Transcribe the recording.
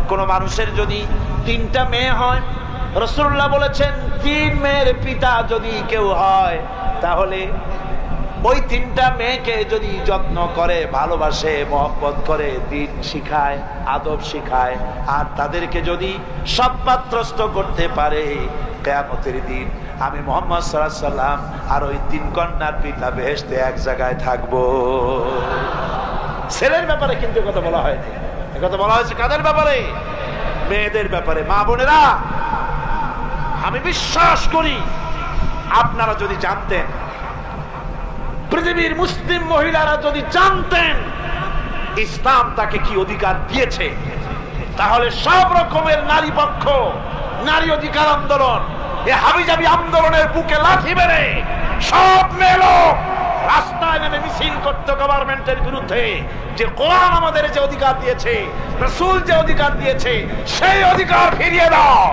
কোন মানুষের যদি 3টা মেয়ে হয়, রাসূলুল্লাহ বলেছেন 3 মেয়ের পিতা যদি কেউ হয়, তাহলে ওই 3টা মেয়েকে যদি যত্ন করে, ভালোবাসে, মহব্বত করে, দ্বীন শিখায়, আদব শিখায়, আর তাদেরকে যদি সৎপাত্রস্থ করতে পারে, কিয়ামতের দিন আমি মুহাম্মদ সাল্লাল্লাহু আলাইহি সাল্লাম আর ওই 3 কন্যার পিতা বেহেশতে এক জায়গায় থাকবো। ছেলের ব্যাপারে কিন্তু কথা বলা হয়নি, কথা বলা হয়েছে কাদের ব্যাপারে? মেয়েদের ব্যাপারে। মা বোনেরা, আমি বিশ্বাস করি আপনারা যদি জানতেন, পৃথিবীর মুসলিম মহিলারা যদি জানতেন ইসলাম তাকে কি অধিকার দিয়েছে, তাহলে সব রকমের নারী পক্ষ, নারী অধিকার আন্দোলন, এই হাবিজাবি আন্দোলনের বুকে লাথি মেরে সব মেয়ে লোক রাস্তায় নেমে মিছিল করতে গভর্নমেন্টের বিরুদ্ধে। যে কোরআন আমাদের যে অধিকার দিয়েছে, রাসূল যে অধিকার দিয়েছে, সেই অধিকার ফিরিয়ে দাও।